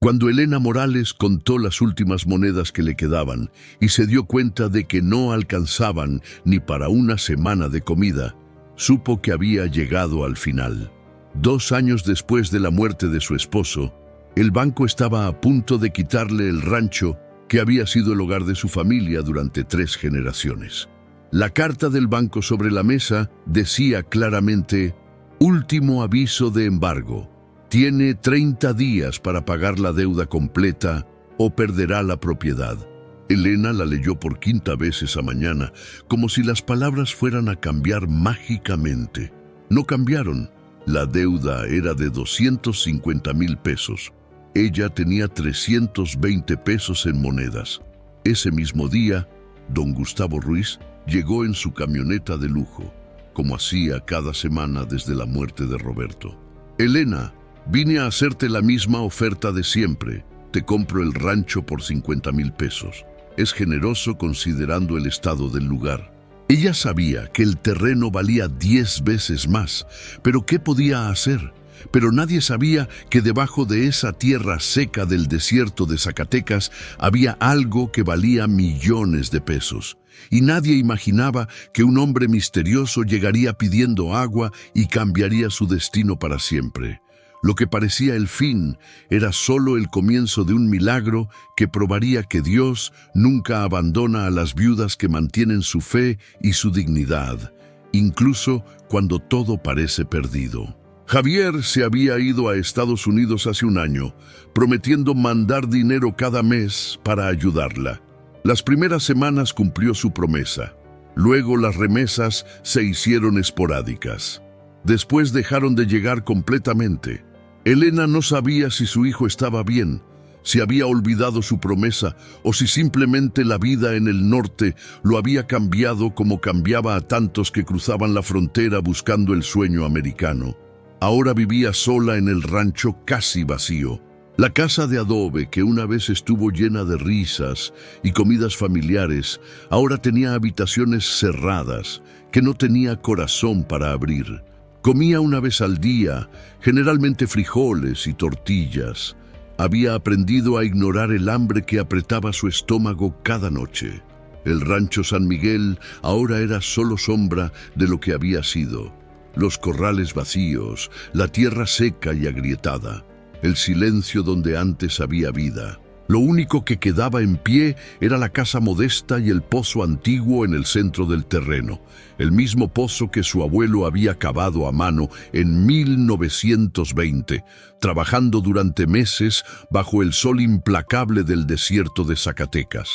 Cuando Elena Morales contó las últimas monedas que le quedaban y se dio cuenta de que no alcanzaban ni para una semana de comida, supo que había llegado al final. 2 años después de la muerte de su esposo, el banco estaba a punto de quitarle el rancho que había sido el hogar de su familia durante 3 generaciones. La carta del banco sobre la mesa decía claramente: último aviso de embargo. Tiene 30 días para pagar la deuda completa o perderá la propiedad. Elena la leyó por 5ª vez esa mañana, como si las palabras fueran a cambiar mágicamente. No cambiaron. La deuda era de 250,000 pesos. Ella tenía 320 pesos en monedas. Ese mismo día, don Gustavo Ruiz llegó en su camioneta de lujo, como hacía cada semana desde la muerte de Roberto. Elena, vine a hacerte la misma oferta de siempre. Te compro el rancho por 50,000 pesos. Es generoso considerando el estado del lugar. Ella sabía que el terreno valía 10 veces más, pero ¿qué podía hacer? Pero nadie sabía que debajo de esa tierra seca del desierto de Zacatecas había algo que valía millones de pesos. Y nadie imaginaba que un hombre misterioso llegaría pidiendo agua y cambiaría su destino para siempre. Lo que parecía el fin era solo el comienzo de un milagro que probaría que Dios nunca abandona a las viudas que mantienen su fe y su dignidad, incluso cuando todo parece perdido. Javier se había ido a Estados Unidos hace 1 año, prometiendo mandar dinero cada mes para ayudarla. Las primeras semanas cumplió su promesa. Luego las remesas se hicieron esporádicas. Después dejaron de llegar completamente. Elena no sabía si su hijo estaba bien, si había olvidado su promesa o si simplemente la vida en el norte lo había cambiado como cambiaba a tantos que cruzaban la frontera buscando el sueño americano. Ahora vivía sola en el rancho casi vacío. La casa de adobe, que una vez estuvo llena de risas y comidas familiares, ahora tenía habitaciones cerradas que no tenía corazón para abrir. Comía 1 vez al día, generalmente frijoles y tortillas. Había aprendido a ignorar el hambre que apretaba su estómago cada noche. El rancho San Miguel ahora era solo sombra de lo que había sido. Los corrales vacíos, la tierra seca y agrietada, el silencio donde antes había vida. Lo único que quedaba en pie era la casa modesta y el pozo antiguo en el centro del terreno, el mismo pozo que su abuelo había cavado a mano en 1920, trabajando durante meses bajo el sol implacable del desierto de Zacatecas.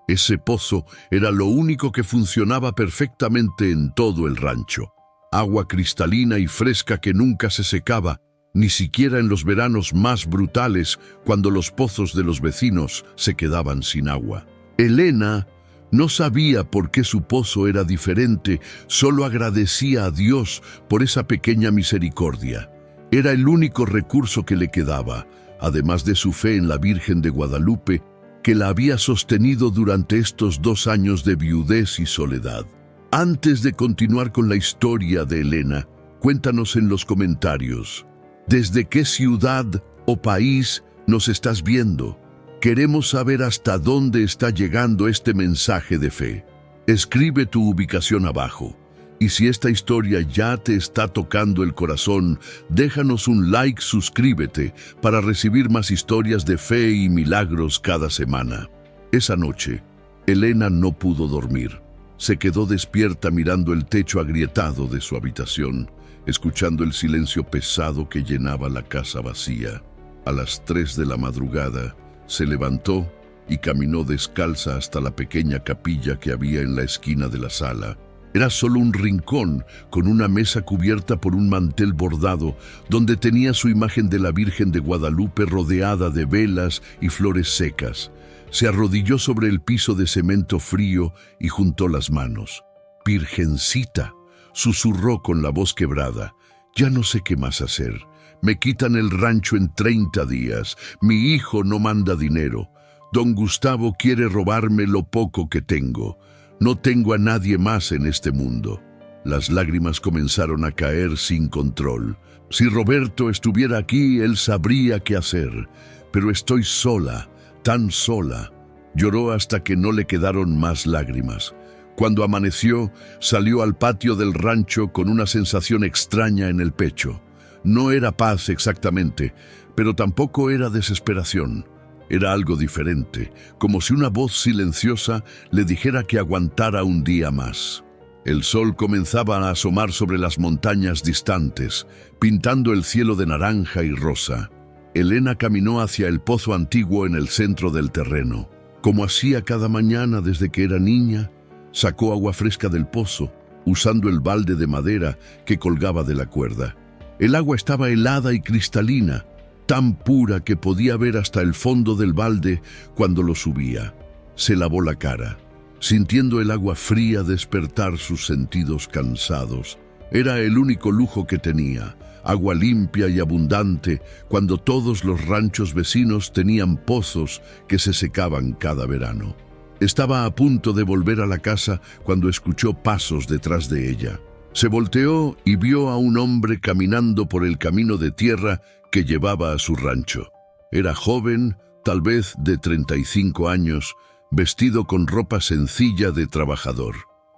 Ese pozo era lo único que funcionaba perfectamente en todo el rancho. Agua cristalina y fresca que nunca se secaba, ni siquiera en los veranos más brutales, cuando los pozos de los vecinos se quedaban sin agua. Elena no sabía por qué su pozo era diferente, solo agradecía a Dios por esa pequeña misericordia. Era el único recurso que le quedaba, además de su fe en la Virgen de Guadalupe, que la había sostenido durante estos 2 años de viudez y soledad. Antes de continuar con la historia de Elena, cuéntanos en los comentarios, ¿desde qué ciudad o país nos estás viendo? Queremos saber hasta dónde está llegando este mensaje de fe. Escribe tu ubicación abajo. Y si esta historia ya te está tocando el corazón, déjanos un like, suscríbete para recibir más historias de fe y milagros cada semana. Esa noche, Elena no pudo dormir. Se quedó despierta mirando el techo agrietado de su habitación, escuchando el silencio pesado que llenaba la casa vacía. A las 3 de la madrugada, se levantó y caminó descalza hasta la pequeña capilla que había en la esquina de la sala. Era solo un rincón con una mesa cubierta por un mantel bordado, donde tenía su imagen de la Virgen de Guadalupe rodeada de velas y flores secas. Se arrodilló sobre el piso de cemento frío y juntó las manos. «Virgencita», susurró con la voz quebrada, «ya no sé qué más hacer. Me quitan el rancho en 30 días. Mi hijo no manda dinero. Don Gustavo quiere robarme lo poco que tengo. No tengo a nadie más en este mundo». Las lágrimas comenzaron a caer sin control. Si Roberto estuviera aquí, él sabría qué hacer. pero estoy sola, tan sola. Lloró hasta que no le quedaron más lágrimas. Cuando amaneció, salió al patio del rancho con una sensación extraña en el pecho. No era paz exactamente, pero tampoco era desesperación. Era algo diferente, como si una voz silenciosa le dijera que aguantara un día más. El sol comenzaba a asomar sobre las montañas distantes, pintando el cielo de naranja y rosa. Elena caminó hacia el pozo antiguo en el centro del terreno. Como hacía cada mañana desde que era niña, sacó agua fresca del pozo, usando el balde de madera que colgaba de la cuerda. El agua estaba helada y cristalina, tan pura que podía ver hasta el fondo del balde cuando lo subía. Se lavó la cara, sintiendo el agua fría despertar sus sentidos cansados. Era el único lujo que tenía, agua limpia y abundante, cuando todos los ranchos vecinos tenían pozos que se secaban cada verano. Estaba a punto de volver a la casa cuando escuchó pasos detrás de ella. Se volteó y vio a un hombre caminando por el camino de tierra que llevaba a su rancho. Era joven, tal vez de 35 años, vestido con ropa sencilla de trabajador.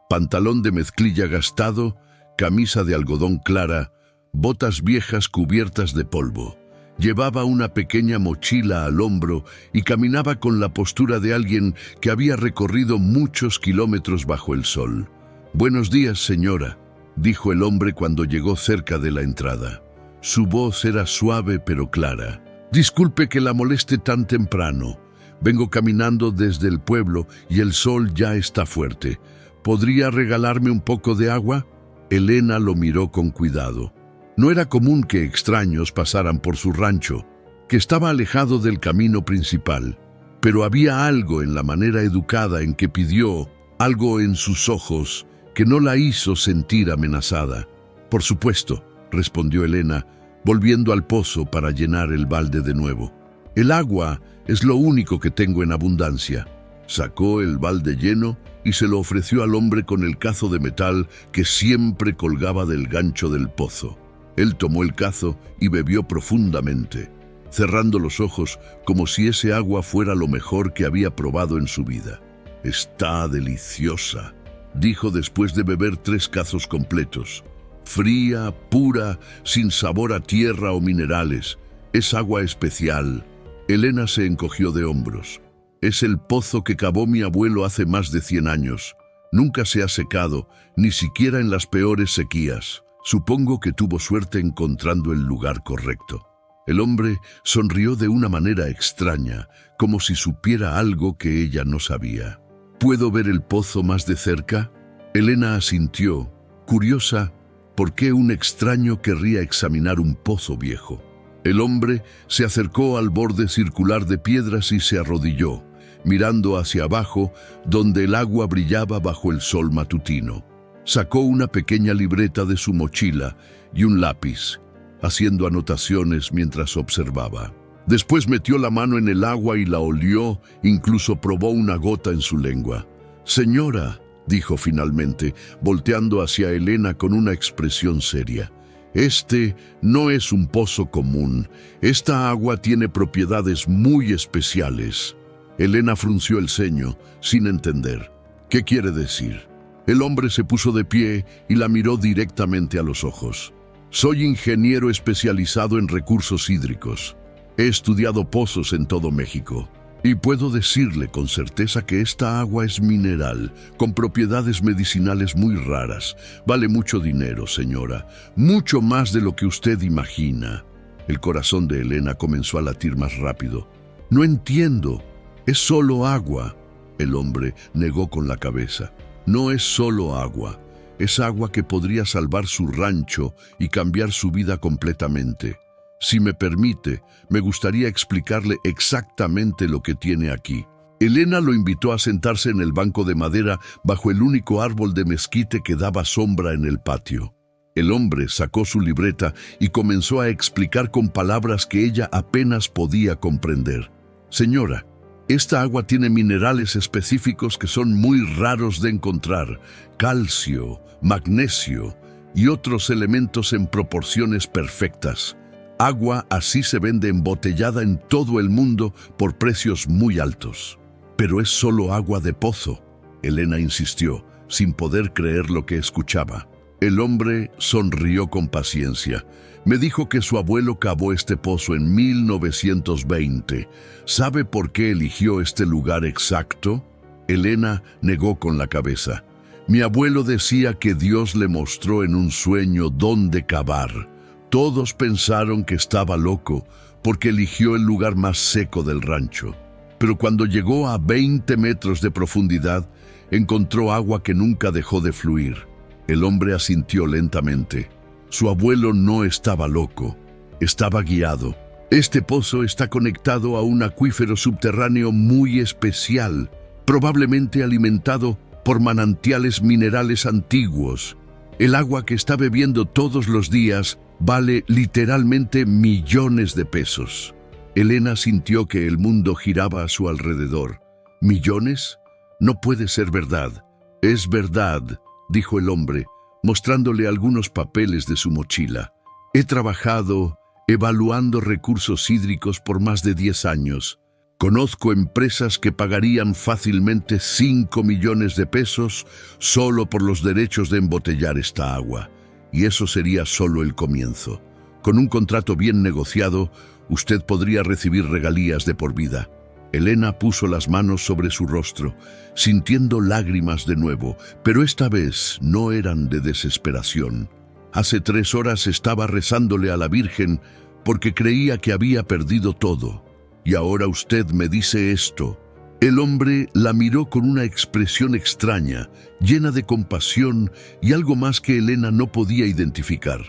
Pantalón de mezclilla gastado, camisa de algodón clara, botas viejas cubiertas de polvo. Llevaba una pequeña mochila al hombro y caminaba con la postura de alguien que había recorrido muchos kilómetros bajo el sol. «Buenos días, señora», dijo el hombre cuando llegó cerca de la entrada. Su voz era suave pero clara. «Disculpe que la moleste tan temprano. Vengo caminando desde el pueblo y el sol ya está fuerte. ¿Podría regalarme un poco de agua?» Elena lo miró con cuidado. No era común que extraños pasaran por su rancho, que estaba alejado del camino principal, pero había algo en la manera educada en que pidió, algo en sus ojos, que no la hizo sentir amenazada. «Por supuesto», respondió Elena, volviendo al pozo para llenar el balde de nuevo. «El agua es lo único que tengo en abundancia». Sacó el balde lleno y se lo ofreció al hombre con el cazo de metal que siempre colgaba del gancho del pozo. Él tomó el cazo y bebió profundamente, cerrando los ojos como si ese agua fuera lo mejor que había probado en su vida. «Está deliciosa», dijo después de beber 3 cazos completos. «Fría, pura, sin sabor a tierra o minerales. Es agua especial». Elena se encogió de hombros. «Es el pozo que cavó mi abuelo hace más de 100 años. Nunca se ha secado, ni siquiera en las peores sequías. Supongo que tuvo suerte encontrando el lugar correcto». El hombre sonrió de una manera extraña, como si supiera algo que ella no sabía. «¿Puedo ver el pozo más de cerca?» Elena asintió, curiosa por qué un extraño querría examinar un pozo viejo. El hombre se acercó al borde circular de piedras y se arrodilló, mirando hacia abajo, donde el agua brillaba bajo el sol matutino. Sacó una pequeña libreta de su mochila y un lápiz, haciendo anotaciones mientras observaba. Después metió la mano en el agua y la olió, incluso probó una gota en su lengua. «Señora», dijo finalmente, volteando hacia Elena con una expresión seria, «este no es un pozo común. Esta agua tiene propiedades muy especiales». Elena frunció el ceño, sin entender. «¿Qué quiere decir?» El hombre se puso de pie y la miró directamente a los ojos. «Soy ingeniero especializado en recursos hídricos. He estudiado pozos en todo México. Y puedo decirle con certeza que esta agua es mineral, con propiedades medicinales muy raras. Vale mucho dinero, señora, mucho más de lo que usted imagina». El corazón de Elena comenzó a latir más rápido. «No entiendo. Es solo agua». El hombre negó con la cabeza. «No es solo agua. Es agua que podría salvar su rancho y cambiar su vida completamente. Si me permite, me gustaría explicarle exactamente lo que tiene aquí». Elena lo invitó a sentarse en el banco de madera bajo el único árbol de mezquite que daba sombra en el patio. El hombre sacó su libreta y comenzó a explicar con palabras que ella apenas podía comprender. «Señora, esta agua tiene minerales específicos que son muy raros de encontrar, calcio, magnesio y otros elementos en proporciones perfectas. Agua así se vende embotellada en todo el mundo por precios muy altos. Pero es solo agua de pozo, Elena insistió, sin poder creer lo que escuchaba. El hombre sonrió con paciencia. Me dijo que su abuelo cavó este pozo en 1920. ¿Sabe por qué eligió este lugar exacto? Elena negó con la cabeza. Mi abuelo decía que Dios le mostró en un sueño dónde cavar. Todos pensaron que estaba loco porque eligió el lugar más seco del rancho. Pero cuando llegó a 20 metros de profundidad, encontró agua que nunca dejó de fluir. El hombre asintió lentamente. Su abuelo no estaba loco, estaba guiado. Este pozo está conectado a un acuífero subterráneo muy especial, probablemente alimentado por manantiales minerales antiguos. El agua que está bebiendo todos los días vale literalmente millones de pesos. Elena sintió que el mundo giraba a su alrededor. ¿Millones? No puede ser verdad. Es verdad, dijo el hombre, mostrándole algunos papeles de su mochila. He trabajado evaluando recursos hídricos por más de 10 años. Conozco empresas que pagarían fácilmente 5 millones de pesos solo por los derechos de embotellar esta agua. Y eso sería solo el comienzo. Con un contrato bien negociado, usted podría recibir regalías de por vida. Elena puso las manos sobre su rostro, sintiendo lágrimas de nuevo, pero esta vez no eran de desesperación. Hace 3 horas estaba rezándole a la Virgen porque creía que había perdido todo. Y ahora usted me dice esto. El hombre la miró con una expresión extraña, llena de compasión y algo más que Elena no podía identificar.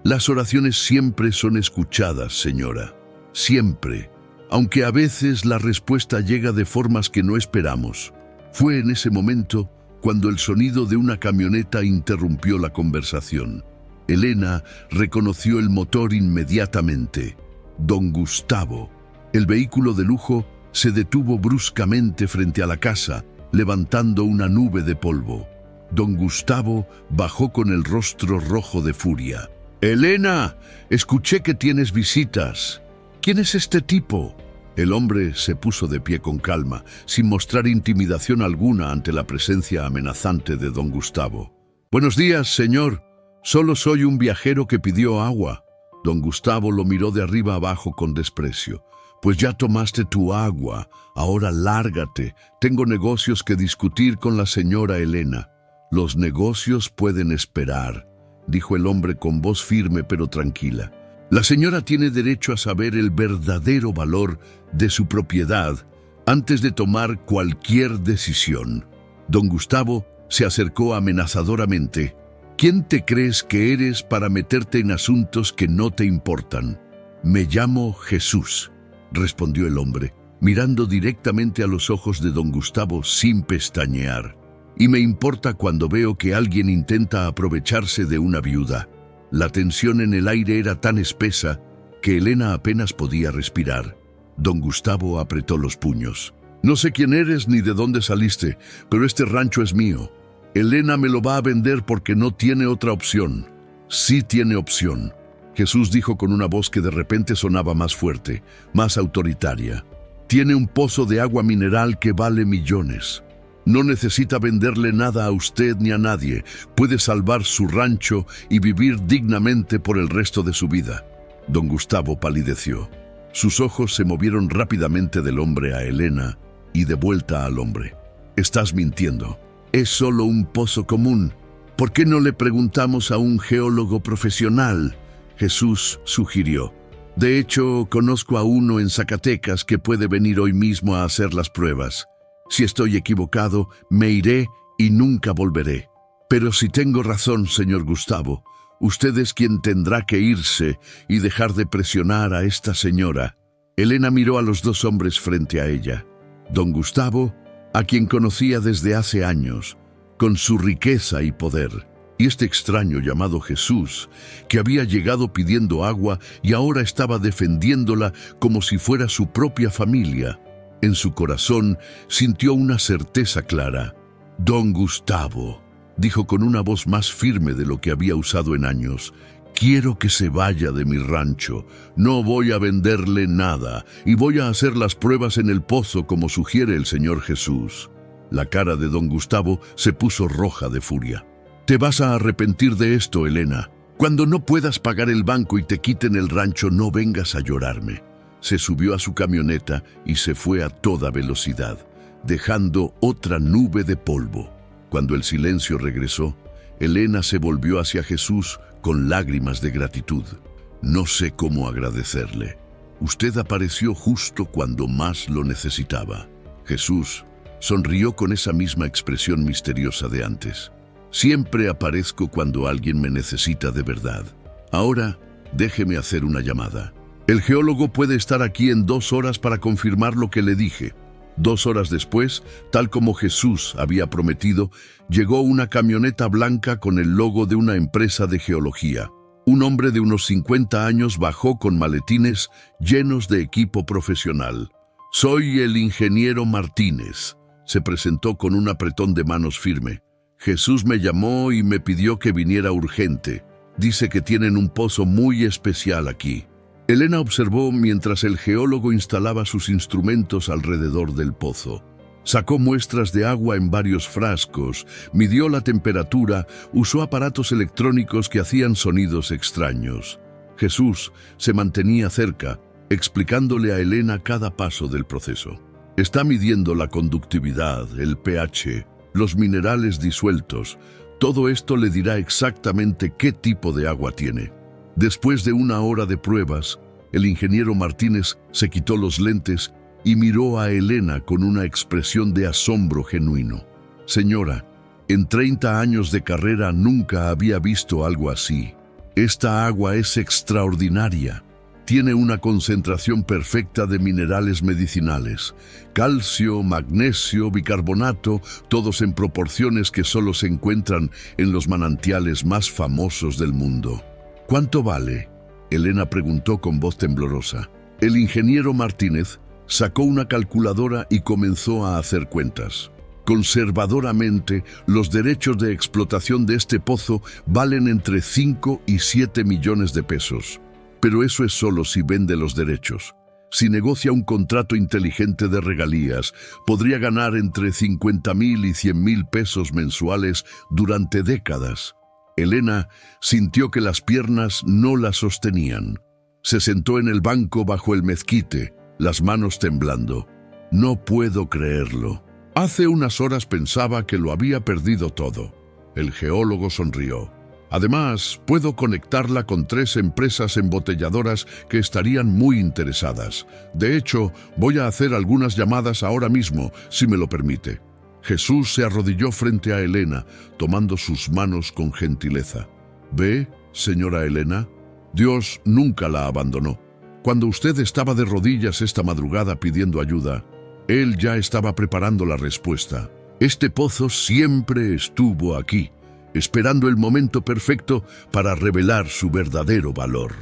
Las oraciones siempre son escuchadas, señora. Siempre. Aunque a veces la respuesta llega de formas que no esperamos. Fue en ese momento cuando el sonido de una camioneta interrumpió la conversación. Elena reconoció el motor inmediatamente. Don Gustavo. El vehículo de lujo se detuvo bruscamente frente a la casa, levantando una nube de polvo. Don Gustavo bajó con el rostro rojo de furia. «Elena, escuché que tienes visitas. ¿Quién es este tipo?» El hombre se puso de pie con calma, sin mostrar intimidación alguna ante la presencia amenazante de don Gustavo. «Buenos días, señor. Solo soy un viajero que pidió agua». Don Gustavo lo miró de arriba abajo con desprecio. «Pues ya tomaste tu agua. Ahora lárgate. Tengo negocios que discutir con la señora Elena». «Los negocios pueden esperar», dijo el hombre con voz firme pero tranquila. «La señora tiene derecho a saber el verdadero valor de su propiedad antes de tomar cualquier decisión». Don Gustavo se acercó amenazadoramente. «¿Quién te crees que eres para meterte en asuntos que no te importan?» «Me llamo Jesús», respondió el hombre, mirando directamente a los ojos de don Gustavo sin pestañear. «Y me importa cuando veo que alguien intenta aprovecharse de una viuda». La tensión en el aire era tan espesa que Elena apenas podía respirar. Don Gustavo apretó los puños. «No sé quién eres ni de dónde saliste, pero este rancho es mío. Elena me lo va a vender porque no tiene otra opción». «Sí tiene opción», Jesús dijo con una voz que de repente sonaba más fuerte, más autoritaria. «Tiene un pozo de agua mineral que vale millones. No necesita venderle nada a usted ni a nadie. Puede salvar su rancho y vivir dignamente por el resto de su vida». Don Gustavo palideció. Sus ojos se movieron rápidamente del hombre a Elena y de vuelta al hombre. «Estás mintiendo. Es solo un pozo común. ¿Por qué no le preguntamos a un geólogo profesional?», Jesús sugirió. «De hecho, conozco a uno en Zacatecas que puede venir hoy mismo a hacer las pruebas. Si estoy equivocado, me iré y nunca volveré. Pero si tengo razón, señor Gustavo, usted es quien tendrá que irse y dejar de presionar a esta señora». Elena miró a los dos hombres frente a ella. Don Gustavo, a quien conocía desde hace años, con su riqueza y poder, y este extraño llamado Jesús, que había llegado pidiendo agua y ahora estaba defendiéndola como si fuera su propia familia. En su corazón sintió una certeza clara. «Don Gustavo», dijo con una voz más firme de lo que había usado en años, Quiero que se vaya de mi rancho. No voy a venderle nada y voy a hacer las pruebas en el pozo como sugiere el Señor Jesús. La cara de don Gustavo se puso roja de furia. Te vas a arrepentir de esto, Elena. Cuando no puedas pagar el banco y te quiten el rancho, no vengas a llorarme. Se subió a su camioneta y se fue a toda velocidad, dejando otra nube de polvo. Cuando el silencio regresó, Elena se volvió hacia Jesús con lágrimas de gratitud. No sé cómo agradecerle. Usted apareció justo cuando más lo necesitaba. Jesús sonrió con esa misma expresión misteriosa de antes. Siempre aparezco cuando alguien me necesita de verdad. Ahora, déjeme hacer una llamada. El geólogo puede estar aquí en 2 horas para confirmar lo que le dije. 2 horas después, tal como Jesús había prometido, llegó una camioneta blanca con el logo de una empresa de geología. Un hombre de unos 50 años bajó con maletines llenos de equipo profesional. Soy el ingeniero Martínez. Se presentó con un apretón de manos firme. Jesús me llamó y me pidió que viniera urgente. Dice que tienen un pozo muy especial aquí. Elena observó mientras el geólogo instalaba sus instrumentos alrededor del pozo. Sacó muestras de agua en varios frascos, midió la temperatura, usó aparatos electrónicos que hacían sonidos extraños. Jesús se mantenía cerca, explicándole a Elena cada paso del proceso. Está midiendo la conductividad, el pH, los minerales disueltos. Todo esto le dirá exactamente qué tipo de agua tiene. Después de 1 hora de pruebas, el ingeniero Martínez se quitó los lentes y miró a Elena con una expresión de asombro genuino. Señora, en 30 años de carrera nunca había visto algo así. Esta agua es extraordinaria. Tiene una concentración perfecta de minerales medicinales. Calcio, magnesio, bicarbonato, todos en proporciones que solo se encuentran en los manantiales más famosos del mundo. ¿Cuánto vale?, Elena preguntó con voz temblorosa. El ingeniero Martínez sacó una calculadora y comenzó a hacer cuentas. Conservadoramente, los derechos de explotación de este pozo valen entre 5 y 7 millones de pesos. Pero eso es solo si vende los derechos. Si negocia un contrato inteligente de regalías, podría ganar entre 50,000 y 100,000 pesos mensuales durante décadas. Elena sintió que las piernas no la sostenían. Se sentó en el banco bajo el mezquite, las manos temblando. No puedo creerlo. Hace unas horas pensaba que lo había perdido todo. El geólogo sonrió. Además, puedo conectarla con 3 empresas embotelladoras que estarían muy interesadas. De hecho, voy a hacer algunas llamadas ahora mismo, si me lo permite. Jesús se arrodilló frente a Elena, tomando sus manos con gentileza. ¿Ve, señora Elena? Dios nunca la abandonó. Cuando usted estaba de rodillas esta madrugada pidiendo ayuda, Él ya estaba preparando la respuesta. Este pozo siempre estuvo aquí, esperando el momento perfecto para revelar su verdadero valor.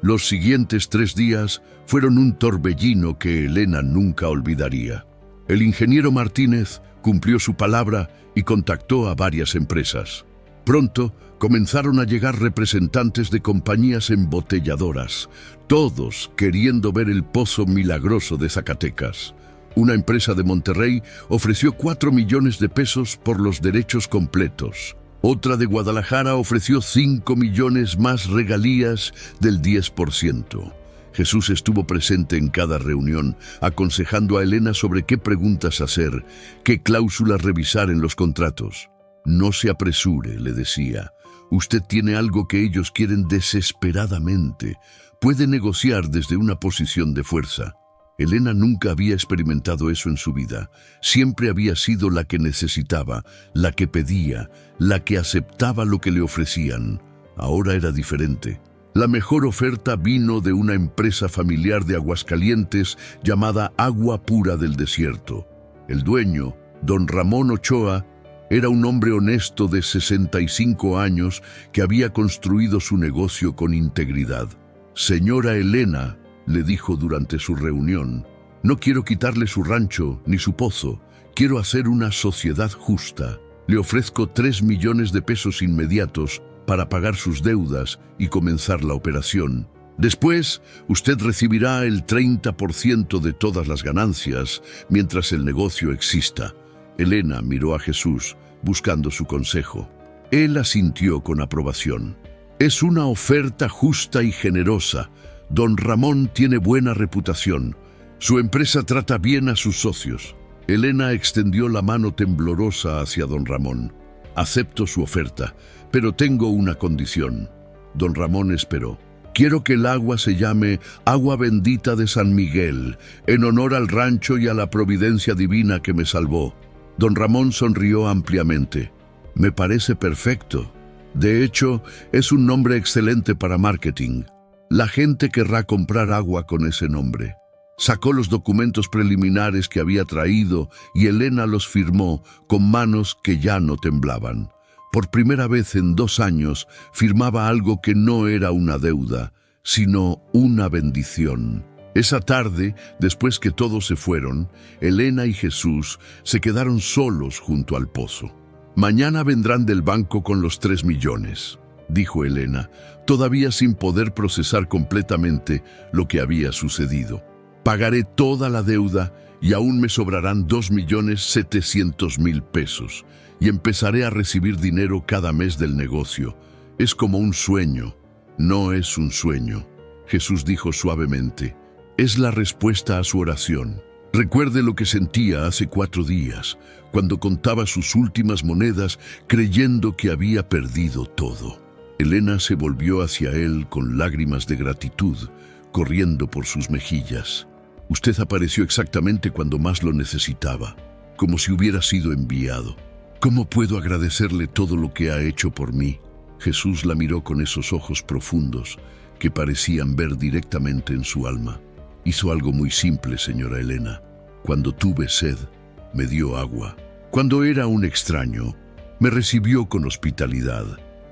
Los siguientes 3 días fueron un torbellino que Elena nunca olvidaría. El ingeniero Martínez cumplió su palabra y contactó a varias empresas. Pronto comenzaron a llegar representantes de compañías embotelladoras, todos queriendo ver el pozo milagroso de Zacatecas. Una empresa de Monterrey ofreció 4 millones de pesos por los derechos completos. Otra de Guadalajara ofreció 5 millones más regalías del 10%. Jesús estuvo presente en cada reunión, aconsejando a Elena sobre qué preguntas hacer, qué cláusulas revisar en los contratos. No se apresure, le decía. Usted tiene algo que ellos quieren desesperadamente. Puede negociar desde una posición de fuerza. Elena nunca había experimentado eso en su vida. Siempre había sido la que necesitaba, la que pedía, la que aceptaba lo que le ofrecían. Ahora era diferente. La mejor oferta vino de una empresa familiar de Aguascalientes llamada Agua Pura del Desierto. El dueño, don Ramón Ochoa, era un hombre honesto de 65 años que había construido su negocio con integridad. Señora Elena, le dijo durante su reunión, no quiero quitarle su rancho ni su pozo, quiero hacer una sociedad justa. Le ofrezco 3 millones de pesos inmediatos para pagar sus deudas y comenzar la operación. Después, usted recibirá el 30% de todas las ganancias mientras el negocio exista. Elena miró a Jesús, buscando su consejo. Él asintió con aprobación. Es una oferta justa y generosa. Don Ramón tiene buena reputación. Su empresa trata bien a sus socios. Elena extendió la mano temblorosa hacia don Ramón. Acepto su oferta, pero tengo una condición. Don Ramón esperó. Quiero que el agua se llame Agua Bendita de San Miguel, en honor al rancho y a la providencia divina que me salvó. Don Ramón sonrió ampliamente. Me parece perfecto. De hecho, es un nombre excelente para marketing. La gente querrá comprar agua con ese nombre. Sacó los documentos preliminares que había traído y Elena los firmó con manos que ya no temblaban. Por primera vez en 2 años firmaba algo que no era una deuda, sino una bendición. Esa tarde, después que todos se fueron, Elena y Jesús se quedaron solos junto al pozo. Mañana vendrán del banco con los 3 millones, dijo Elena, todavía sin poder procesar completamente lo que había sucedido. Pagaré toda la deuda y aún me sobrarán 2.700.000 pesos y empezaré a recibir dinero cada mes del negocio. Es como un sueño. No es un sueño. Jesús dijo suavemente. Es la respuesta a su oración. Recuerde lo que sentía hace 4 días, cuando contaba sus últimas monedas creyendo que había perdido todo. Elena se volvió hacia él con lágrimas de gratitud corriendo por sus mejillas. Usted apareció exactamente cuando más lo necesitaba, como si hubiera sido enviado. ¿Cómo puedo agradecerle todo lo que ha hecho por mí? Jesús la miró con esos ojos profundos que parecían ver directamente en su alma. Hizo algo muy simple, señora Elena. Cuando tuve sed, me dio agua. Cuando era un extraño, me recibió con hospitalidad.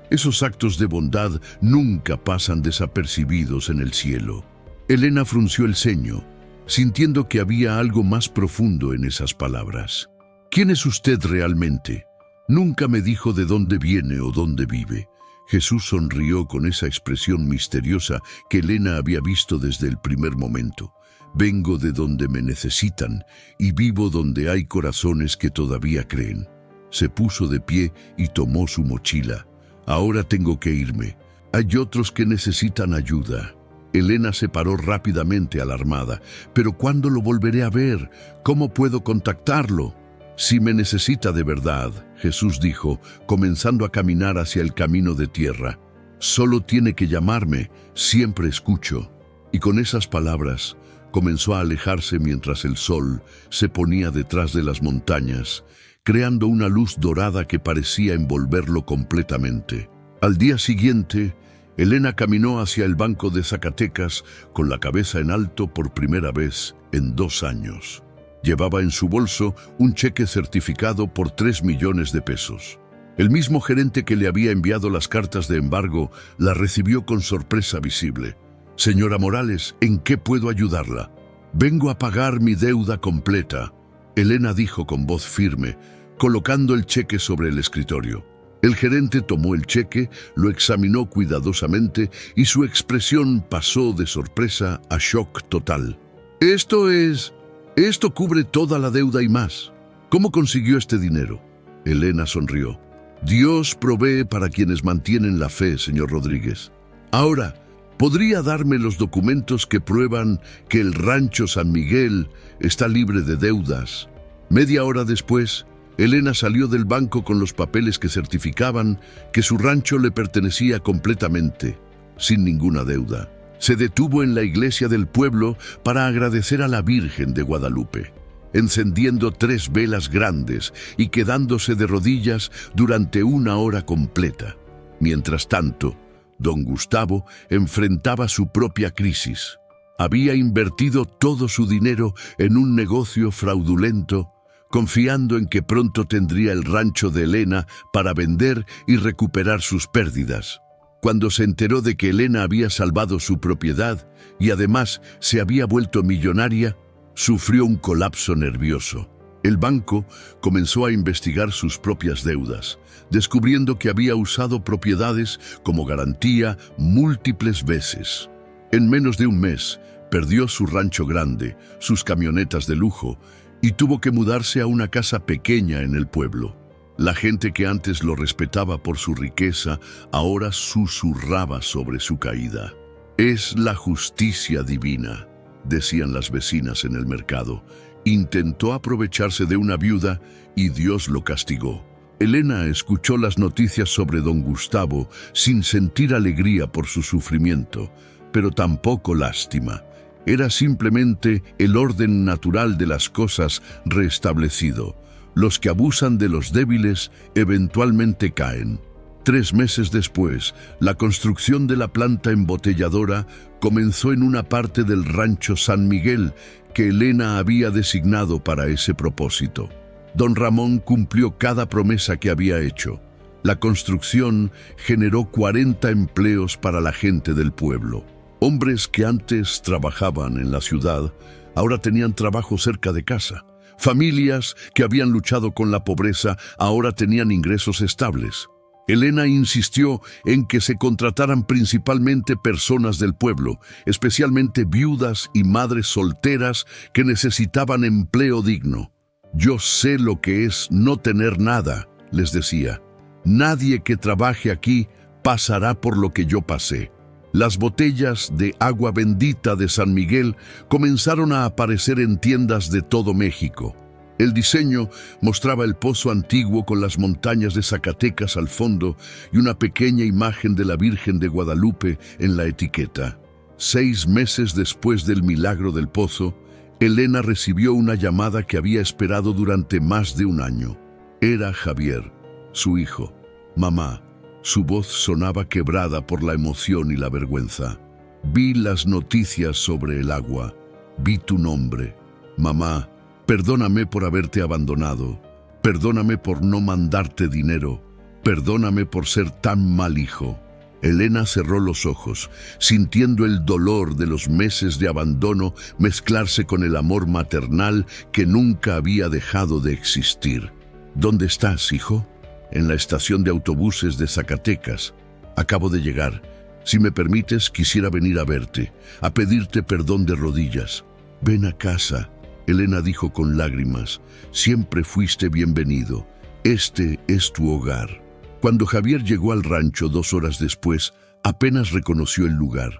Esos actos de bondad nunca pasan desapercibidos en el cielo. Elena frunció el ceño, sintiendo que había algo más profundo en esas palabras. ¿Quién es usted realmente? Nunca me dijo de dónde viene o dónde vive. Jesús sonrió con esa expresión misteriosa que Elena había visto desde el primer momento. Vengo de donde me necesitan y vivo donde hay corazones que todavía creen. Se puso de pie y tomó su mochila. Ahora tengo que irme. Hay otros que necesitan ayuda. Elena se paró rápidamente alarmada. ¿Pero cuándo lo volveré a ver? ¿Cómo puedo contactarlo? Si me necesita de verdad, Jesús dijo, comenzando a caminar hacia el camino de tierra. Solo tiene que llamarme, siempre escucho. Y con esas palabras, comenzó a alejarse mientras el sol se ponía detrás de las montañas, creando una luz dorada que parecía envolverlo completamente. Al día siguiente, Elena caminó hacia el banco de Zacatecas con la cabeza en alto por primera vez en 2 años. Llevaba en su bolso un cheque certificado por 3 millones de pesos. El mismo gerente que le había enviado las cartas de embargo la recibió con sorpresa visible. Señora Morales, ¿en qué puedo ayudarla? Vengo a pagar mi deuda completa, Elena dijo con voz firme, colocando el cheque sobre el escritorio. El gerente tomó el cheque, lo examinó cuidadosamente y su expresión pasó de sorpresa a shock total. Esto cubre toda la deuda y más. ¿Cómo consiguió este dinero? Elena sonrió. Dios provee para quienes mantienen la fe, señor Rodríguez. Ahora, ¿podría darme los documentos que prueban que el rancho San Miguel está libre de deudas? Media hora después, Elena salió del banco con los papeles que certificaban que su rancho le pertenecía completamente, sin ninguna deuda. Se detuvo en la iglesia del pueblo para agradecer a la Virgen de Guadalupe, encendiendo 3 velas grandes y quedándose de rodillas durante 1 hora completa. Mientras tanto, don Gustavo enfrentaba su propia crisis. Había invertido todo su dinero en un negocio fraudulento, confiando en que pronto tendría el rancho de Elena para vender y recuperar sus pérdidas. Cuando se enteró de que Elena había salvado su propiedad y además se había vuelto millonaria, sufrió un colapso nervioso. El banco comenzó a investigar sus propias deudas, descubriendo que había usado propiedades como garantía múltiples veces. En menos de un mes, perdió su rancho grande, sus camionetas de lujo, y tuvo que mudarse a una casa pequeña en el pueblo. La gente que antes lo respetaba por su riqueza, ahora susurraba sobre su caída. «Es la justicia divina», decían las vecinas en el mercado. Intentó aprovecharse de una viuda y Dios lo castigó. Elena escuchó las noticias sobre don Gustavo sin sentir alegría por su sufrimiento, pero tampoco lástima. Era simplemente el orden natural de las cosas restablecido. Los que abusan de los débiles eventualmente caen. 3 meses después, la construcción de la planta embotelladora comenzó en una parte del rancho San Miguel que Elena había designado para ese propósito. Don Ramón cumplió cada promesa que había hecho. La construcción generó 40 empleos para la gente del pueblo. Hombres que antes trabajaban en la ciudad, ahora tenían trabajo cerca de casa. Familias que habían luchado con la pobreza, ahora tenían ingresos estables. Elena insistió en que se contrataran principalmente personas del pueblo, especialmente viudas y madres solteras que necesitaban empleo digno. «Yo sé lo que es no tener nada», les decía. «Nadie que trabaje aquí pasará por lo que yo pasé». Las botellas de agua bendita de San Miguel comenzaron a aparecer en tiendas de todo México. El diseño mostraba el pozo antiguo con las montañas de Zacatecas al fondo y una pequeña imagen de la Virgen de Guadalupe en la etiqueta. 6 meses después del milagro del pozo, Elena recibió una llamada que había esperado durante más de un año. Era Javier, su hijo. «Mamá». Su voz sonaba quebrada por la emoción y la vergüenza. «Vi las noticias sobre el agua. Vi tu nombre. Mamá, perdóname por haberte abandonado. Perdóname por no mandarte dinero. Perdóname por ser tan mal hijo». Elena cerró los ojos, sintiendo el dolor de los meses de abandono mezclarse con el amor maternal que nunca había dejado de existir. «¿Dónde estás, hijo?» «En la estación de autobuses de Zacatecas. Acabo de llegar. Si me permites, quisiera venir a verte, a pedirte perdón de rodillas». «Ven a casa», Elena dijo con lágrimas. «Siempre fuiste bienvenido. Este es tu hogar». Cuando Javier llegó al rancho 2 horas después, apenas reconoció el lugar.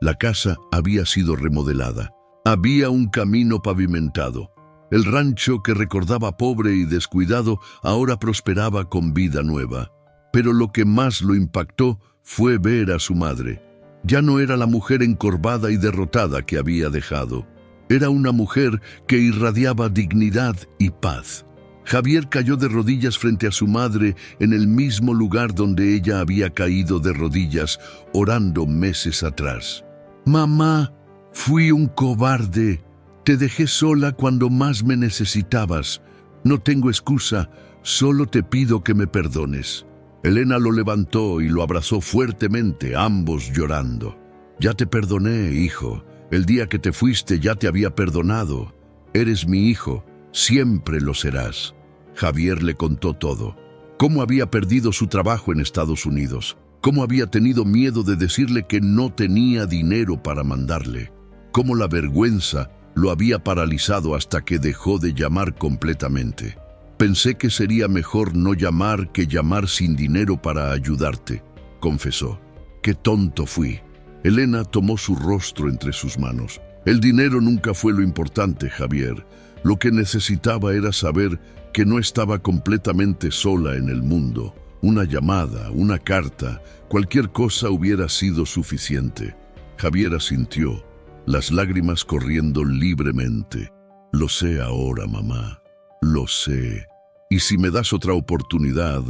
La casa había sido remodelada. Había un camino pavimentado. El rancho, que recordaba pobre y descuidado, ahora prosperaba con vida nueva. Pero lo que más lo impactó fue ver a su madre. Ya no era la mujer encorvada y derrotada que había dejado. Era una mujer que irradiaba dignidad y paz. Javier cayó de rodillas frente a su madre en el mismo lugar donde ella había caído de rodillas, orando meses atrás. «Mamá, fui un cobarde. Te dejé sola cuando más me necesitabas. No tengo excusa, solo te pido que me perdones». Elena lo levantó y lo abrazó fuertemente, ambos llorando. «Ya te perdoné, hijo. El día que te fuiste ya te había perdonado. Eres mi hijo, siempre lo serás». Javier le contó todo. Cómo había perdido su trabajo en Estados Unidos. Cómo había tenido miedo de decirle que no tenía dinero para mandarle. Cómo la vergüenza lo había paralizado hasta que dejó de llamar completamente. «Pensé que sería mejor no llamar que llamar sin dinero para ayudarte», confesó. «Qué tonto fui». Elena tomó su rostro entre sus manos. «El dinero nunca fue lo importante, Javier. Lo que necesitaba era saber que no estaba completamente sola en el mundo. Una llamada, una carta, cualquier cosa hubiera sido suficiente». Javier asintió, las lágrimas corriendo libremente. «Lo sé ahora, mamá. Lo sé. Y si me das otra oportunidad,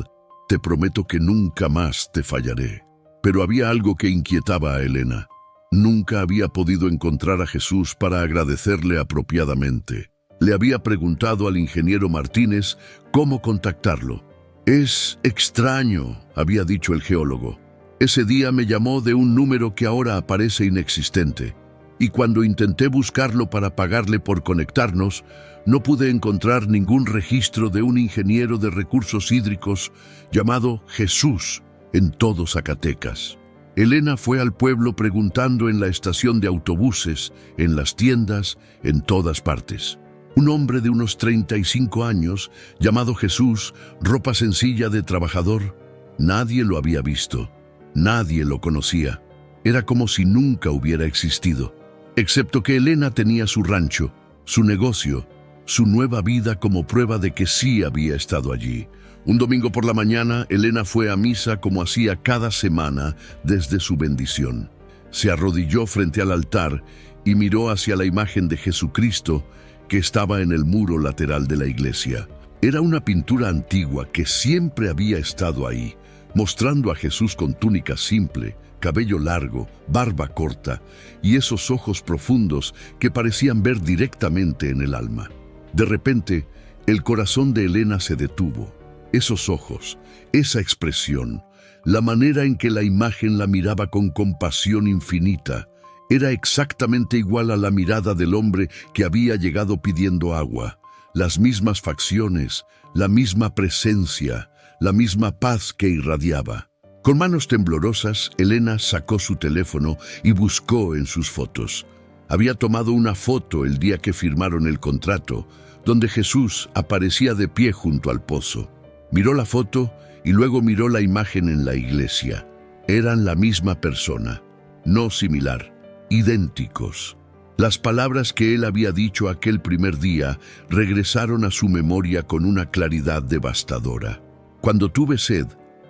te prometo que nunca más te fallaré». Pero había algo que inquietaba a Elena. Nunca había podido encontrar a Jesús para agradecerle apropiadamente. Le había preguntado al ingeniero Martínez cómo contactarlo. «Es extraño», había dicho el geólogo. «Ese día me llamó de un número que ahora aparece inexistente. y cuando intenté buscarlo para pagarle por conectarnos, no pude encontrar ningún registro de un ingeniero de recursos hídricos llamado Jesús en todo Zacatecas. Elena fue al pueblo preguntando en la estación de autobuses, en las tiendas, en todas partes. Un hombre de unos 35 años, llamado Jesús, ropa sencilla de trabajador. Nadie lo había visto, nadie lo conocía. Era como si nunca hubiera existido, excepto que Elena tenía su rancho, su negocio, su nueva vida como prueba de que sí había estado allí. Un domingo por la mañana, Elena fue a misa como hacía cada semana desde su bendición. Se arrodilló frente al altar y miró hacia la imagen de Jesucristo que estaba en el muro lateral de la iglesia. Era una pintura antigua que siempre había estado ahí, mostrando a Jesús con túnica simple, cabello largo, barba corta y esos ojos profundos que parecían ver directamente en el alma. De repente, el corazón de Elena se detuvo. Esos ojos, esa expresión, la manera en que la imagen la miraba con compasión infinita, era exactamente igual a la mirada del hombre que había llegado pidiendo agua. Las mismas facciones, la misma presencia, la misma paz que irradiaba. Con manos temblorosas, Elena sacó su teléfono y buscó en sus fotos. Había tomado una foto el día que firmaron el contrato, donde Jesús aparecía de pie junto al pozo. Miró la foto y luego miró la imagen en la iglesia. Eran la misma persona, no similar, idénticos. Las palabras que él había dicho aquel primer día regresaron a su memoria con una claridad devastadora. Cuando tuve sed,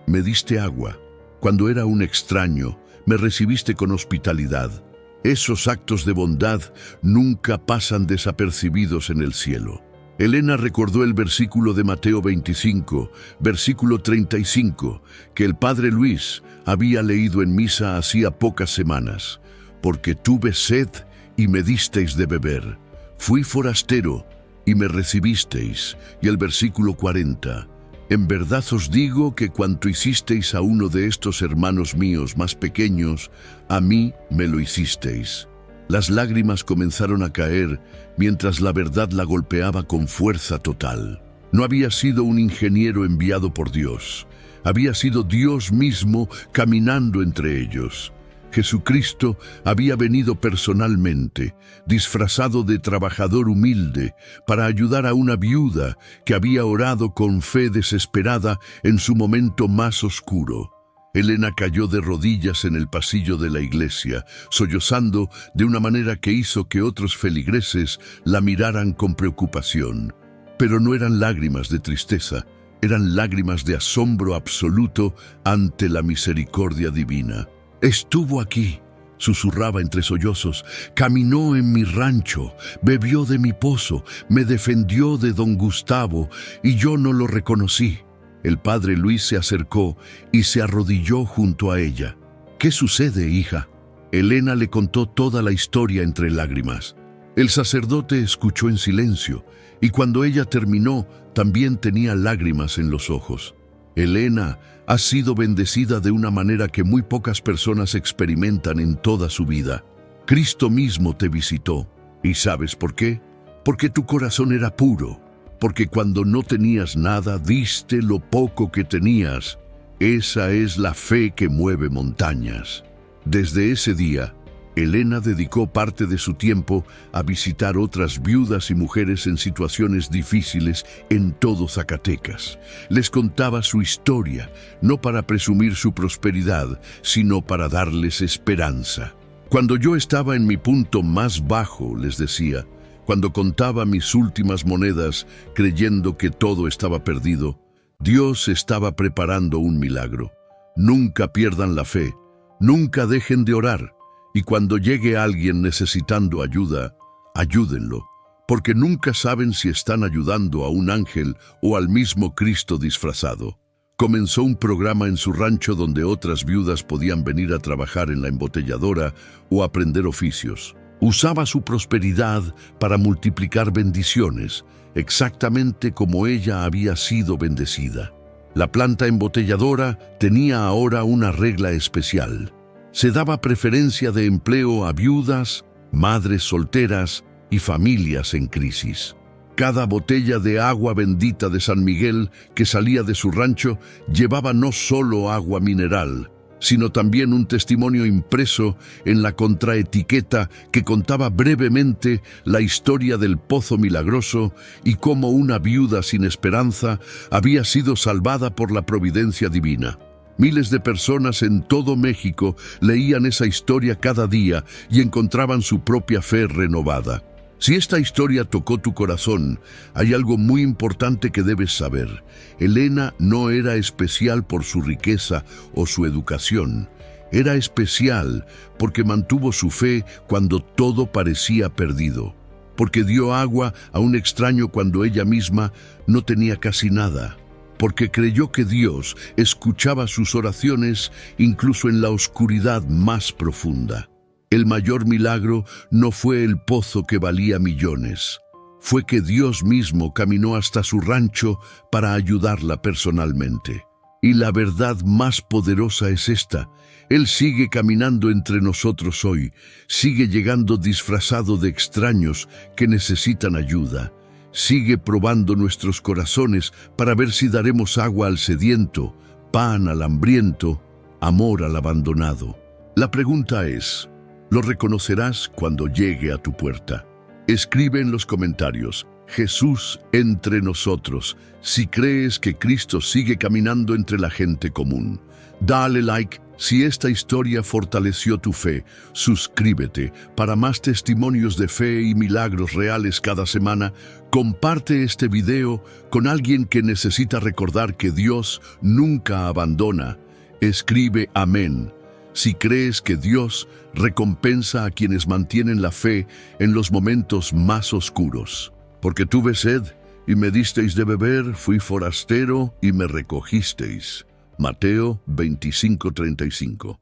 me diste agua. Cuando era un extraño, me recibiste con hospitalidad. Esos actos de bondad nunca pasan desapercibidos en el cielo. Elena recordó el versículo de Mateo 25, versículo 35, que el padre Luis había leído en misa hacía pocas semanas. Porque tuve sed y me disteis de beber. Fui forastero y me recibisteis. Y el versículo 40, en verdad os digo que cuanto hicisteis a uno de estos hermanos míos más pequeños, a mí me lo hicisteis. Las lágrimas comenzaron a caer mientras la verdad la golpeaba con fuerza total. No había sido un ingeniero enviado por Dios. Había sido Dios mismo caminando entre ellos. Jesucristo había venido personalmente, disfrazado de trabajador humilde, para ayudar a una viuda que había orado con fe desesperada en su momento más oscuro. Elena cayó de rodillas en el pasillo de la iglesia, sollozando de una manera que hizo que otros feligreses la miraran con preocupación. Pero no eran lágrimas de tristeza, eran lágrimas de asombro absoluto ante la misericordia divina. Estuvo aquí, susurraba entre sollozos, caminó en mi rancho, bebió de mi pozo, me defendió de don Gustavo y yo no lo reconocí. El padre Luis se acercó y se arrodilló junto a ella. ¿Qué sucede, hija? Elena le contó toda la historia entre lágrimas. El sacerdote escuchó en silencio y cuando ella terminó, también tenía lágrimas en los ojos. Elena, has sido bendecida de una manera que muy pocas personas experimentan en toda su vida. Cristo mismo te visitó. ¿Y sabes por qué? Porque tu corazón era puro. Porque cuando no tenías nada, diste lo poco que tenías. Esa es la fe que mueve montañas. Desde ese día, Elena dedicó parte de su tiempo a visitar otras viudas y mujeres en situaciones difíciles en todo Zacatecas. Les contaba su historia, no para presumir su prosperidad, sino para darles esperanza. Cuando yo estaba en mi punto más bajo, les decía, cuando contaba mis últimas monedas creyendo que todo estaba perdido, Dios estaba preparando un milagro. Nunca pierdan la fe, nunca dejen de orar. Y cuando llegue alguien necesitando ayuda, ayúdenlo, porque nunca saben si están ayudando a un ángel o al mismo Cristo disfrazado. Comenzó un programa en su rancho donde otras viudas podían venir a trabajar en la embotelladora o aprender oficios. Usaba su prosperidad para multiplicar bendiciones, exactamente como ella había sido bendecida. La planta embotelladora tenía ahora una regla especial. Se daba preferencia de empleo a viudas, madres solteras y familias en crisis. Cada botella de agua bendita de San Miguel que salía de su rancho llevaba no solo agua mineral, sino también un testimonio impreso en la contraetiqueta que contaba brevemente la historia del Pozo Milagroso y cómo una viuda sin esperanza había sido salvada por la providencia divina. Miles de personas en todo México leían esa historia cada día y encontraban su propia fe renovada. Si esta historia tocó tu corazón, hay algo muy importante que debes saber. Elena no era especial por su riqueza o su educación. Era especial porque mantuvo su fe cuando todo parecía perdido. Porque dio agua a un extraño cuando ella misma no tenía casi nada. Porque creyó que Dios escuchaba sus oraciones incluso en la oscuridad más profunda. El mayor milagro no fue el pozo que valía millones. Fue que Dios mismo caminó hasta su rancho para ayudarla personalmente. Y la verdad más poderosa es esta: Él sigue caminando entre nosotros hoy, sigue llegando disfrazado de extraños que necesitan ayuda. Sigue probando nuestros corazones para ver si daremos agua al sediento, pan al hambriento, amor al abandonado. La pregunta es: ¿lo reconocerás cuando llegue a tu puerta? Escribe en los comentarios: Jesús entre nosotros, si crees que Cristo sigue caminando entre la gente común. Dale like si esta historia fortaleció tu fe. Suscríbete para más testimonios de fe y milagros reales cada semana. Comparte este video con alguien que necesita recordar que Dios nunca abandona. Escribe amén si crees que Dios recompensa a quienes mantienen la fe en los momentos más oscuros. Porque tuve sed y me disteis de beber, fui forastero y me recogisteis. Mateo 25:35.